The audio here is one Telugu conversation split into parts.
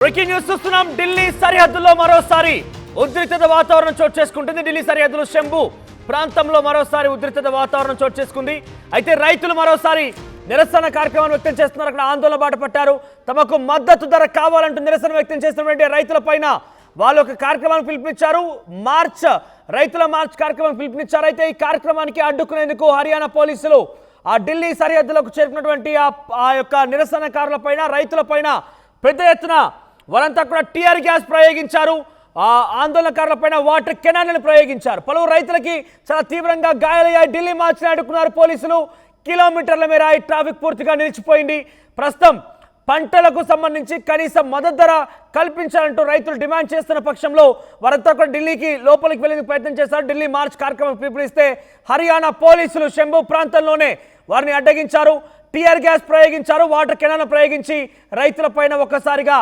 బ్రేకింగ్ న్యూస్ చూస్తున్నాం. ఢిల్లీ సరిహద్దులో మరోసారి ఉద్రిక్తత వాతావరణం చోటు చేసుకుంటుంది. ఢిల్లీ సరిహద్దులో శంభు ప్రాంతంలో మరోసారి ఉద్రిక్తత వాతావరణం చోటు చేసుకుంది. అయితే రైతులు మరోసారి నిరసన కార్యక్రమాన్ని వ్యక్తం చేస్తున్నారు. అక్కడ ఆందోళన బాట పట్టారు. తమకు మద్దతు ధర కావాలంటూ నిరసన వ్యక్తం చేస్తున్నటువంటి రైతుల పైన వాళ్ళు ఒక కార్యక్రమాన్ని పిలుపునిచ్చారు. రైతుల మార్చ్ కార్యక్రమం పిలుపునిచ్చారు. అయితే ఈ కార్యక్రమానికి అడ్డుకునేందుకు హర్యానా పోలీసులు ఆ ఢిల్లీ సరిహద్దులకు చేరుకున్నటువంటి ఆ యొక్క నిరసనకారుల పైన రైతుల పైన పెద్ద ఎత్తున వారంతా కూడా టీఆర్ గ్యాస్ ప్రయోగించారు. ఆందోళనకారుల పైన వాటర్ కెనాన్లను ప్రయోగించారు. పలువురు రైతులకి చాలా తీవ్రంగా గాయాలయ్యాయి. ఢిల్లీ మార్చిని అడ్డుకున్నారు పోలీసులు. కిలోమీటర్ల మేర ఈ ట్రాఫిక్ పూర్తిగా నిలిచిపోయింది. ప్రస్తుతం పంటలకు సంబంధించి కనీస మద్దతు ధర కల్పించాలంటూ రైతులు డిమాండ్ చేస్తున్న పక్షంలో వారంతా కూడా ఢిల్లీకి లోపలికి వెళ్ళేందుకు ప్రయత్నం చేశారు. ఢిల్లీ మార్చ్ కార్యక్రమం పిలుపునిస్తే హర్యానా పోలీసులు శంభు ప్రాంతంలోనే వారిని అడ్డగించారు. టీఆర్ గ్యాస్ ప్రయోగించారు. వాటర్ కెనాన్ ప్రయోగించి రైతుల పైన ఒక్కసారిగా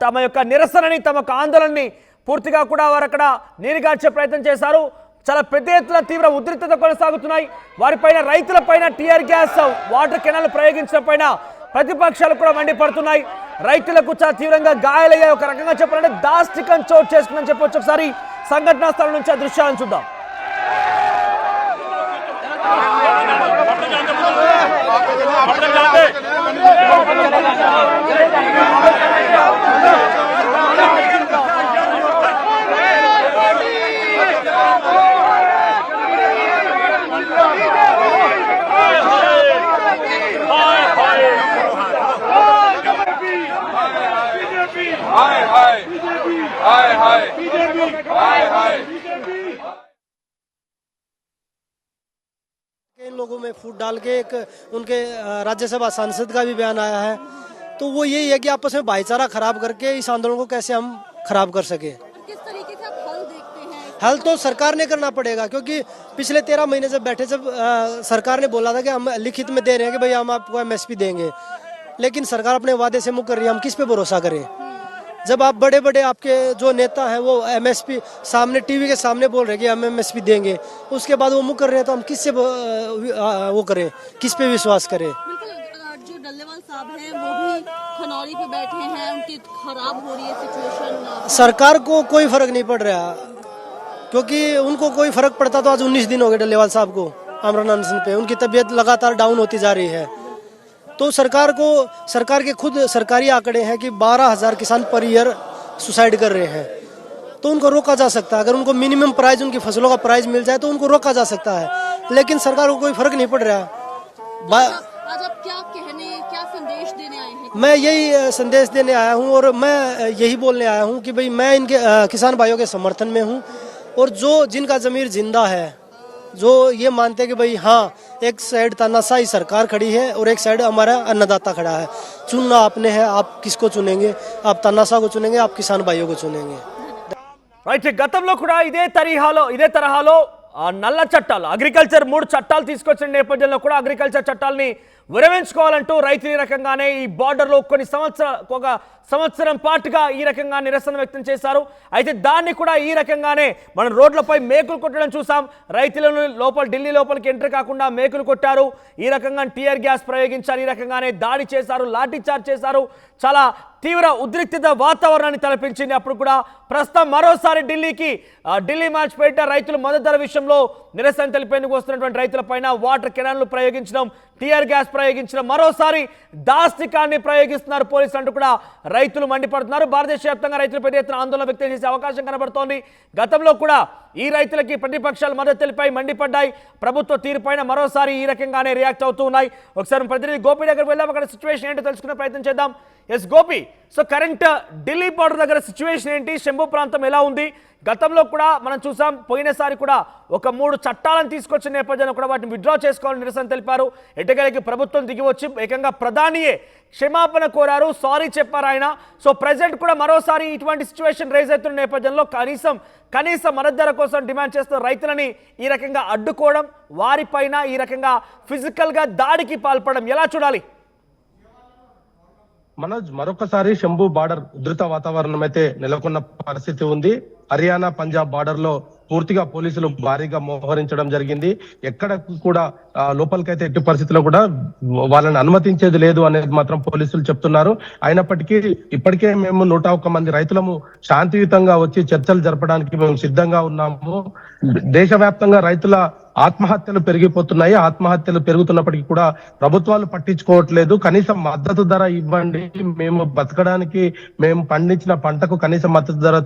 తమ యొక్క నిరసనని తమ ఆందోళనని పూర్తిగా కూడా వారు అక్కడ నీరుగార్చే ప్రయత్నం చేశారు. చాలా పెద్ద ఎత్తున తీవ్ర ఉద్రిక్తత కొనసాగుతున్నాయి. వారిపైన రైతుల పైన టీఆర్ గ్యాస్ వాటర్ కెనాల్ ప్రయోగించడం పైన ప్రతిపక్షాలు కూడా మండిపడుతున్నాయి. రైతులకు చాలా తీవ్రంగా గాయాలయ్యాయి. ఒక రకంగా చెప్పాలంటే దాష్టికం చోటు చేసుకుందని చెప్పొచ్చు. ఒకసారి సంఘటనా స్థలం నుంచి ఆ దృశ్యాలను చూద్దాం. इन लोगों में फूट डाल के एक उनके राज्यसभा सांसद का भी बयान आया है। तो वो यही है कि आपस में भाईचारा खराब करके इस आंदोलन को कैसे हम खराब कर सके। किस तरीके से आप हल देखते हैं? हल तो सरकार ने करना पड़ेगा, क्योंकि पिछले 13 महीने जब बैठे जब सरकार ने बोला था कि हम लिखित में दे रहे हैं कि भाई हम आपको एमएसपी देंगे, लेकिन सरकार अपने वादे से मुकर रही है। हम किस पे भरोसा करें जब आप बड़े बड़े आपके जो नेता हैं वो एमएसपी सामने टीवी के सामने बोल रहे हैं कि हम एमएसपी देंगे, उसके बाद वो मुकर रहे हैं। तो हम किस से वो करें, किस पे विश्वास करें। बिल्कुल, जो डल्लेवाल साहब हैं वो भी खनौरी पे बैठे हैं, उनकी खराब हो रही है सिचुएशन। सरकार को कोई फर्क नहीं पड़ रहा, क्योंकि उनको कोई फर्क पड़ता तो आज 19 दिन हो गए डल्लेवाल साहब को आमरण अनशन पे। उनकी तबीयत लगातार डाउन होती जा रही है। तो सरकार के खुद सरकारी आंकड़े हैं कि 12,000 किसान पर ईयर सुसाइड कर रहे हैं। तो उनको रोका जा सकता है। अगर उनको मिनिमम प्राइस उनकी फसलों का प्राइस मिल जाए तो उनको रोका जा सकता है, लेकिन सरकार को कोई फर्क नहीं पड़ रहा। आज आप क्या संदेश देने आए हैं? मैं यही संदेश देने आया हूँ और मैं यही बोलने आया हूँ कि भाई मैं इनके किसान भाइयों के समर्थन में हूँ, और जो जिनका जमीर जिंदा है, जो ये मानते हैं कि भाई हाँ एक साइड तानाशाही सरकार खड़ी है और एक साइड हमारा अन्नदाता खड़ा है, चुनना आपने है, आप किसको चुनेंगे? आप तानाशाह को चुनेंगे, आप किसान भाइयों को चुनेंगे। రైట్, గతంలో కూడా ఇదే తరహాలో నల్ల చట్టాలు అగ్రికల్చర్ 3 చట్టాలు తీసుకొచ్చిన నేపథ్యంలో కూడా అగ్రికల్చర్ చట్టాలని విరమించుకోవాలంటూ రైతులు ఈ రకంగానే ఈ బార్డర్లో ఒక సంవత్సరం పాటుగా ఈ రకంగా నిరసన వ్యక్తం చేశారు. అయితే దాన్ని కూడా ఈ రకంగానే మనం రోడ్లపై మేకులు కొట్టడం చూసాం. రైతులను ఢిల్లీ లోపలికి ఎంటర్ కాకుండా మేకులు కొట్టారు. ఈ రకంగా టీఆర్ గ్యాస్ ప్రయోగించారు. ఈ రకంగానే దాడి చేశారు, లాఠీ చార్జ్ చేశారు. చాలా తీవ్ర ఉద్రిక్తత వాతావరణాన్ని తలపించింది. అప్పుడు కూడా ప్రస్తుతం మరోసారి ఢిల్లీ మార్చ్ పేరిట రైతులు మద్దతు ధర విషయంలో నిరసన తెలిపేందుకు వస్తున్నటువంటి రైతుల పైన వాటర్ కెనాన్లు ప్రయోగించడం, టీఆర్ గ్యాస్ ప్రయోగించడం, మరోసారి దాష్టికాన్ని ప్రయోగిస్తున్నారు పోలీసులు అంటూ కూడా రైతులు మండిపడుతున్నారు. భారతదేశ వ్యాప్తంగా రైతులు పెద్ద ఎత్తున ఆందోళన వ్యక్తం చేసే అవకాశం కనబడుతోంది. గతంలో కూడా ఈ రైతులకి ప్రతిపక్షాలు మద్దతు తెలిపాయి, మండిపడ్డాయి. ప్రభుత్వ తీరుపైన మరోసారి ఈ రకంగానే రియాక్ట్ అవుతూ ఉన్నాయి. ఒకసారి ప్రతినిధి గోపి దగ్గరికి వెళ్దాం, అక్కడ సిచ్యువేషన్ ఏంటో తెలుసుకునే ప్రయత్నం చేద్దాం. Yes Gopi, so current Delhi border దగ్గర సిచ్యువేషన్ ఏంటి? శంభు ప్రాంతం ఎలా ఉంది? గతంలో కూడా మనం చూసాం, పోయినసారి కూడా ఒక 3 చట్టాలను తీసుకొచ్చిన నేపథ్యంలో కూడా వాటిని విత్డ్రా చేసుకోవాలని నిరసన తెలిపారు. ఎట్టకేలకి ప్రభుత్వం దిగి వచ్చి ఏకంగా ప్రధానియే క్షమాపణ కోరారు, సారీ చెప్పారు ఆయన. సో ప్రెజెంట్ కూడా మరోసారి ఇటువంటి సిచ్యువేషన్ రైజ్ అవుతున్న నేపథ్యంలో కనీస మద్దతు ధర కోసం డిమాండ్ చేస్తున్న రైతులని ఈ రకంగా అడ్డుకోవడం, వారిపైన ఈ రకంగా ఫిజికల్గా దాడికి పాల్పడడం ఎలా చూడాలి? మనోజ్, మరొకసారి శంభు బార్డర్ ఉధృత వాతావరణం అయితే నెలకొన్న పరిస్థితి ఉంది. హర్యానా పంజాబ్ బార్డర్ లో పూర్తిగా పోలీసులు భారీగా మోహరించడం జరిగింది. ఎక్కడ కూడా లోపలికైతే ఎట్టి పరిస్థితుల్లో కూడా వాళ్ళని అనుమతించేది లేదు అనేది మాత్రం పోలీసులు చెప్తున్నారు. అయినప్పటికీ ఇప్పటికే మేము 101 మంది రైతులము శాంతియుతంగా వచ్చి చర్చలు జరపడానికి మేము సిద్ధంగా ఉన్నాము. దేశవ్యాప్తంగా రైతుల ఆత్మహత్యలు పెరిగిపోతున్నాయి. ఆత్మహత్యలు పెరుగుతున్నప్పటికీ కూడా ప్రభుత్వాలు పట్టించుకోవట్లేదు. కనీసం మద్దతు ధర ఇవ్వండి, మేము బతకడానికి మేము పండించిన పంటకు కనీసం మద్దతు ధర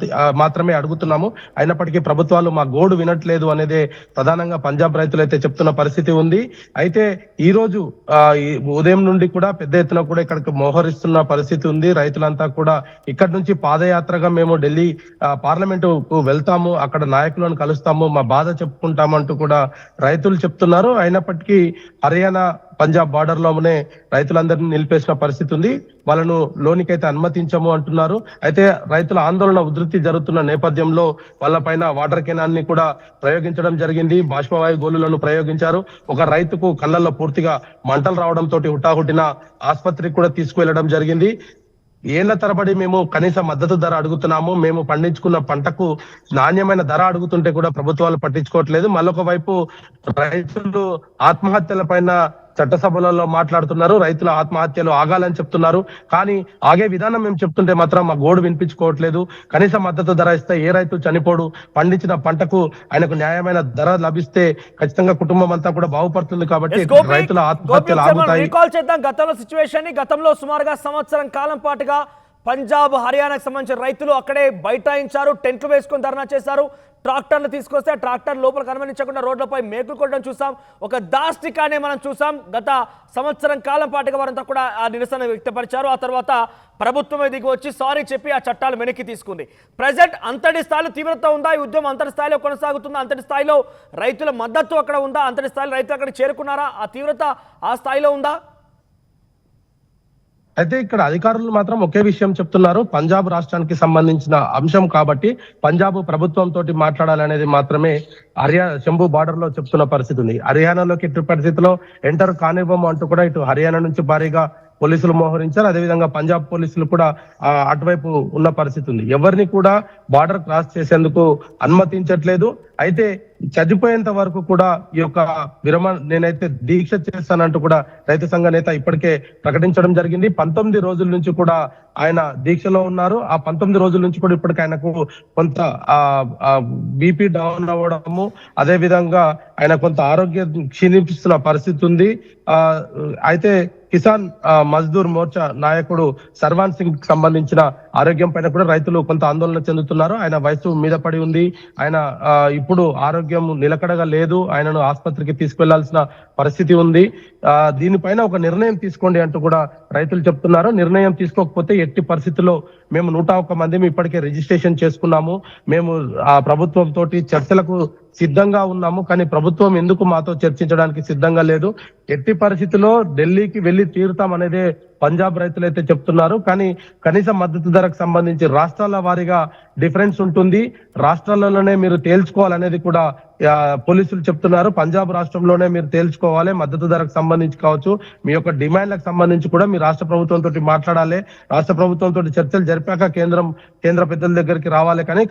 మాత్రమే అడుగుతున్నాము. అయినప్పటికీ ప్రభుత్వాలు మా గోడు వినట్లేదు అనేది ప్రధానంగా పంజాబ్ రైతులు అయితే చెప్తున్న పరిస్థితి ఉంది. అయితే ఈ రోజు ఉదయం నుండి కూడా పెద్ద ఎత్తున కూడా ఇక్కడికి మోహరిస్తున్న పరిస్థితి ఉంది. రైతులంతా కూడా ఇక్కడి నుంచి పాదయాత్రగా మేము ఢిల్లీ పార్లమెంటుకు వెళ్తాము, అక్కడ నాయకులను కలుస్తాము, మా బాధ చెప్పుకుంటామంటూ కూడా రైతులు చెప్తున్నారు. అయినప్పటికీ హర్యానా పంజాబ్ బార్డర్ లోనే రైతులందరినీ నిలిపేసిన పరిస్థితి ఉంది. వాళ్ళను లోనికైతే అనుమతించము అంటున్నారు. అయితే రైతుల ఆందోళన ఉధృతి జరుగుతున్న నేపథ్యంలో వాళ్ళపైన వాటర్ కెనాన్ని కూడా ప్రయోగించడం జరిగింది. బాష్పవాయు గోళులను ప్రయోగించారు. ఒక రైతుకు కళ్ళల్లో పూర్తిగా మంటలు రావడంతో హుటాహుటిన ఆసుపత్రికి కూడా తీసుకువెళ్లడం జరిగింది. ఏళ్ల తరబడి మేము కనీస మద్దతు ధర అడుగుతున్నాము, మేము పండించుకున్న పంటకు నాణ్యమైన ధర అడుగుతుంటే కూడా ప్రభుత్వాలు పట్టించుకోవట్లేదు. మరొక వైపు రైతులు ఆత్మహత్యల పైన చట్టసభలలో మాట్లాడుతున్నారు. రైతుల ఆత్మహత్యలు ఆగాలని చెప్తున్నారు. కానీ ఆగే విధానం మేము చెప్తుంటే మాత్రం మా గోడు వినిపించుకోవట్లేదు. కనీస మద్దతు ధర ఇస్తే ఏ రైతు చనిపోడు, పండించిన పంటకు ఆయనకు న్యాయమైన ధర లభిస్తే ఖచ్చితంగా కుటుంబం అంతా కూడా బాగుపడుతుంది. కాబట్టి రైతుల ఆత్మహత్యలు ఆగుతాయి. రీకాల్ చేద్దాం గతంలో సిచ్యువేషన్ ని. గతంలో సుమారుగా సంవత్సరం కాలం పాటుగా పంజాబ్ హర్యానాకు సంబంధించిన రైతులు అక్కడే బైఠాయించారు, టెంట్లు వేసుకొని ధర్నా చేశారు. ట్రాక్టర్లు తీసుకొస్తే ట్రాక్టర్ లోపలికి అనుమతించకుండా రోడ్లపై మేకులు కొట్టడం చూసాం. ఒక దాష్టికానే మనం చూసాం. గత సంవత్సరం కాలం పాటుగా వారంతా కూడా ఆ నిరసన వ్యక్తపరిచారు. ఆ తర్వాత ప్రభుత్వమే దిగి వచ్చి సారీ చెప్పి ఆ చట్టాలు వెనక్కి తీసుకుంది. ప్రజెంట్ అంతటి స్థాయిలో తీవ్రత ఉందా? ఈ ఉద్యమం అంతటి స్థాయిలో కొనసాగుతుందా? అంతటి స్థాయిలో రైతుల మద్దతు అక్కడ ఉందా? అంతటి స్థాయిలో రైతులు అక్కడ చేరుకున్నారా? ఆ తీవ్రత ఆ స్థాయిలో ఉందా? అయితే ఇక్కడ అధికారులు మాత్రం ఒకే విషయం చెప్తున్నారు. పంజాబ్ రాష్ట్రానికి సంబంధించిన అంశం కాబట్టి పంజాబ్ ప్రభుత్వం తోటి మాట్లాడాలనేది మాత్రమే శంభు బార్డర్ లో చెప్తున్న పరిస్థితి ఉంది. హర్యానాలోకి ఎట్టి పరిస్థితిలో ఎంటర్ కానివ్వము అంటూ కూడా ఇటు హర్యానా నుంచి భారీగా పోలీసులు మోహరించారు. అదేవిధంగా పంజాబ్ పోలీసులు కూడా అటువైపు ఉన్న పరిస్థితి ఉంది. ఎవరిని కూడా బార్డర్ క్రాస్ చేసేందుకు అనుమతించట్లేదు. అయితే చనిపోయేంత వరకు కూడా ఈ యొక్క విరమణ నేనైతే దీక్ష చేస్తానంటూ కూడా రైతు సంఘ నేత ఇప్పటికే ప్రకటించడం జరిగింది. 19 రోజుల నుంచి కూడా ఆయన దీక్షలో ఉన్నారు. ఆ 19 రోజుల నుంచి కూడా ఇప్పటికి ఆయనకు కొంత బీపీ డౌన్ అవ్వడము, అదే విధంగా ఆయన కొంత ఆరోగ్యం క్షీణిస్తున్న పరిస్థితి ఉంది. అయితే కిసాన్ మజ్దూర్ మోర్చా నాయకుడు సర్వాన్ సింగ్ సంబంధించిన ఆరోగ్యం పైన కూడా రైతులు కొంత ఆందోళన చెందుతున్నారు. ఆయన వయసు మీద పడి ఉంది. ఆయన ఇప్పుడు ఆరోగ్యం నిలకడగా లేదు. ఆయనను ఆసుపత్రికి తీసుకెళ్లాల్సిన పరిస్థితి ఉంది. దీనిపైన ఒక నిర్ణయం తీసుకోండి అంటూ కూడా రైతులు చెప్తున్నారు. నిర్ణయం తీసుకోకపోతే ఎట్టి పరిస్థితుల్లో మేము 101 మంది ఇప్పటికే రిజిస్ట్రేషన్ చేసుకున్నాము. మేము ఆ ప్రభుత్వం తోటి చర్చలకు సిద్ధంగా ఉన్నాము. కానీ ప్రభుత్వం ఎందుకు మాతో చర్చించడానికి సిద్ధంగా లేదు. ఎట్టి పరిస్థితుల్లో ఢిల్లీకి వెళ్లి తీరుతాం అనేదే పంజాబ్ రైతులు అయితే చెప్తున్నారు. కానీ కనీస మద్దతు ధరకు సంబంధించి రాష్ట్రాల వారీగా డిఫరెన్స్ ఉంటుంది. రాష్ట్రాలలోనే మీరు తేల్చుకోవాలనేది కూడా పోలీసులు చెప్తున్నారు. పంజాబ్ రాష్ట్రంలోనే మీరు తేల్చుకోవాలి. మద్దతు ధరకు సంబంధించి కావచ్చు, మీ యొక్క డిమాండ్లకు సంబంధించి కూడా మీ రాష్ట్ర ప్రభుత్వం తోటి మాట్లాడాలి. రాష్ట్ర ప్రభుత్వం తోటి చర్చలు జరిపాక కేంద్ర పెద్దల దగ్గరికి రావాలి. కానీ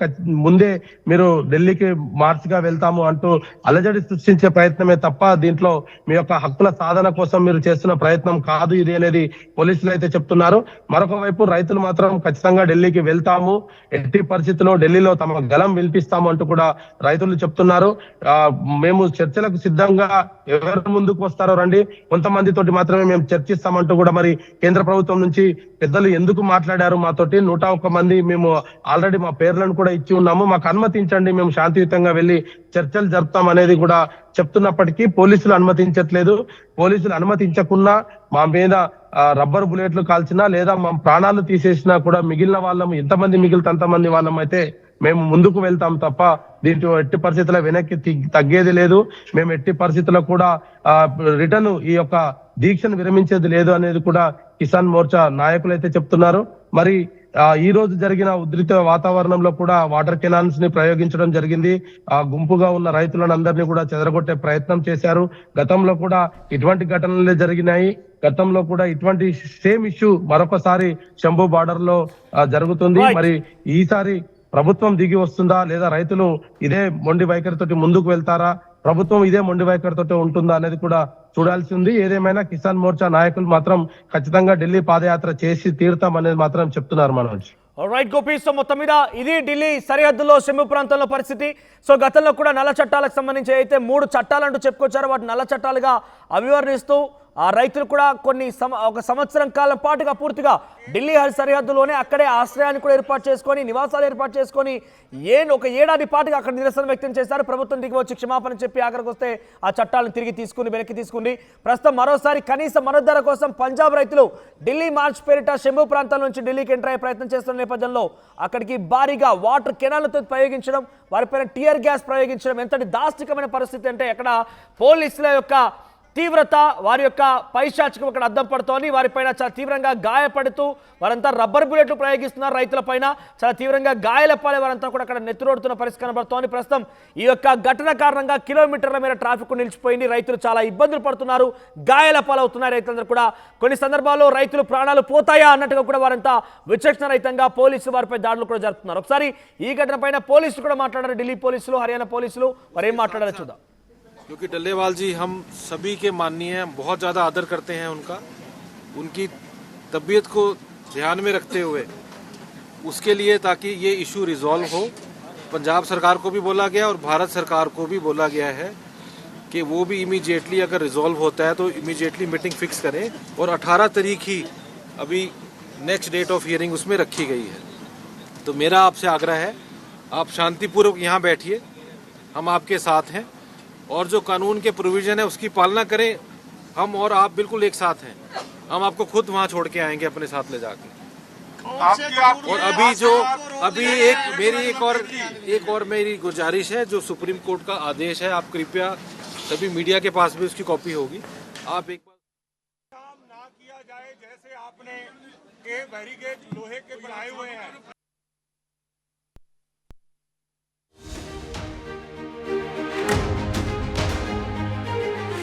ముందే మీరు ఢిల్లీకి మార్చిగా వెళ్తాము అంటూ అలజడి సృష్టించే ప్రయత్నమే తప్ప దీంట్లో మీ యొక్క హక్కుల సాధన కోసం మీరు చేస్తున్న ప్రయత్నం కాదు ఇది అనేది పోలీసులు అయితే చెప్తున్నారు. మరొక వైపు రైతులు మాత్రం ఖచ్చితంగా ఢిల్లీకి వెళ్తాము, ఎట్టి పరిస్థితుల్లో ఢిల్లీలో తమ గలం వినిపిస్తాము అంటూ కూడా రైతులు చెప్తున్నారు. మేము చర్చలకు సిద్ధంగా, ఎవరు ముందుకు వస్తారో రండి, కొంతమంది తోటి మాత్రమే మేము చర్చిస్తామంటూ కూడా మరి కేంద్ర ప్రభుత్వం నుంచి పెద్దలు ఎందుకు మాట్లాడారు మాతోటి? 101 మంది మేము ఆల్రెడీ మా పేర్లను కూడా ఇచ్చి ఉన్నాము, మాకు అనుమతించండి, మేము శాంతియుతంగా వెళ్లి చర్చలు జరుపుతాం అనేది కూడా చెప్తున్నప్పటికీ పోలీసులు అనుమతించట్లేదు. పోలీసులు అనుమతించకున్నా మా మీద రబ్బర్ బుల్లెట్లు కాల్చినా లేదా మా ప్రాణాలు తీసేసినా కూడా మిగిలిన వాళ్ళము ఎంతమంది మిగిలితే అంతమంది వాళ్ళం అయితే మేము ముందుకు వెళ్తాం తప్ప దీంట్లో ఎట్టి పరిస్థితుల్లో వెనక్కి తగ్గేది లేదు. మేము ఎట్టి పరిస్థితుల్లో కూడా రిటర్న్ ఈ యొక్క దీక్షను విరమించేది లేదు అనేది కూడా కిసాన్ మోర్చా నాయకులు అయితే చెప్తున్నారు. మరి ఈ రోజు జరిగిన ఉధృత వాతావరణంలో కూడా వాటర్ కెనాన్స్ ని ప్రయోగించడం జరిగింది. గుంపుగా ఉన్న రైతులను అందరినీ కూడా చెదరగొట్టే ప్రయత్నం చేశారు. గతంలో కూడా ఇటువంటి ఘటనలే జరిగినాయి. గతంలో కూడా ఇటువంటి సేమ్ ఇష్యూ మరొకసారి శంభు బార్డర్ లో జరుగుతుంది. మరి ఈసారి ప్రభుత్వం దిగి వస్తుందా లేదా రైతులు ఇదే మొండి వైఖరితోటి ముందుకు వెళ్తారా, ప్రభుత్వం ఇదే మొండి వైఖరితోటి ఉంటుందా అనేది కూడా చూడాల్సి ఉంది. ఏదేమైనా కిసాన్ మోర్చా నాయకులు మాత్రం ఖచ్చితంగా ఢిల్లీ పాదయాత్ర చేసి తీరుతాం అనేది మాత్రం చెప్తున్నారు మనోజ్. రైట్ గోపి, సో మొత్తం మీద ఇది ఢిల్లీ సరిహద్దులో శంభు ప్రాంతంలో పరిస్థితి. సో గతంలో కూడా నల్ల చట్టాలకు సంబంధించి అయితే 3 చట్టాలంటూ చెప్పుకొచ్చారో వాటి నల్ల చట్టాలుగా అభివర్ణిస్తూ ఆ రైతులు కూడా ఒక సంవత్సరం కాలం పాటుగా పూర్తిగా ఢిల్లీ సరిహద్దులోనే అక్కడే ఆశ్రయాన్ని కూడా ఏర్పాటు చేసుకొని నివాసాలు ఏర్పాటు చేసుకొని ఒక ఏడాది పాటుగా అక్కడ నిరసన వ్యక్తం చేశారు. ప్రభుత్వం దిగి వచ్చి క్షమాపణ చెప్పి ఆఖరికి వస్తే ఆ చట్టాలను వెనక్కి తీసుకుని ప్రస్తుతం మరోసారి కనీస మద్దతు ధర కోసం పంజాబ్ రైతులు ఢిల్లీ మార్చ్ పేరిట శంభు ప్రాంతాల నుంచి ఢిల్లీకి ఎంటర్ అయ్యే ప్రయత్నం చేస్తున్న నేపథ్యంలో అక్కడికి భారీగా వాటర్ కెనాలతో ప్రయోగించడం, వారిపైన టియర్ గ్యాస్ ప్రయోగించడం ఎంతటి దాష్టికమైన పరిస్థితి అంటే అక్కడ పోలీసుల యొక్క తీవ్రత, వారి యొక్క పైశాచికం అక్కడ అద్దం పడుతోంది. వారిపైన చాలా తీవ్రంగా గాయపడుతూ వారంతా రబ్బర్ బుల్లెట్లు ప్రయోగిస్తున్నారు. రైతుల పైన చాలా తీవ్రంగా గాయాల పాలే వారంతా కూడా అక్కడ నెత్తురోడుతున్న పరిస్థితి కనబడుతోంది. ప్రస్తుతం ఈ యొక్క ఘటన కారణంగా కిలోమీటర్ల మేర ట్రాఫిక్ నిలిచిపోయింది. రైతులు చాలా ఇబ్బందులు పడుతున్నారు, గాయాల పాలవుతున్నారు రైతులందరూ కూడా. కొన్ని సందర్భాల్లో రైతులు ప్రాణాలు పోతాయా అన్నట్టుగా కూడా వారంతా విచక్షణ రహితంగా పోలీసులు వారిపై దాడులు కూడా జరుపుతున్నారు. ఒకసారి ఈ ఘటన పైన పోలీసులు కూడా మాట్లాడారు, ఢిల్లీ పోలీసులు, హర్యానా పోలీసులు. వారు ఏం మాట్లాడారో చూద్దాం. क्योंकि डल्लेवाल जी हम सभी के माननीय हैं, बहुत ज़्यादा आदर करते हैं उनकी तबीयत को ध्यान में रखते हुए उसके लिए ताकि ये इशू रिजॉल्व हो, पंजाब सरकार को भी बोला गया और भारत सरकार को भी बोला गया है कि वो भी इमीडिएटली अगर रिजॉल्व होता है तो इमीडिएटली मीटिंग फिक्स करें। और 18 तारीख ही अभी नेक्स्ट डेट ऑफ हियरिंग उसमें रखी गई है। तो मेरा आपसे आग्रह है, आप शांतिपूर्वक यहाँ बैठिए, हम आपके साथ हैं और जो कानून के प्रोविजन है उसकी पालना करें। हम और आप बिल्कुल एक साथ हैं, हम आपको खुद वहाँ छोड़ के आएंगे अपने साथ ले जाके। और अभी एक और मेरी गुजारिश है, जो सुप्रीम कोर्ट का आदेश है, आप कृपया सभी मीडिया के पास भी उसकी कॉपी होगी, आप एक बार काम ना किया जाए। जैसे आपने के बैरिकेड लोहे के बनाए हुए हैं,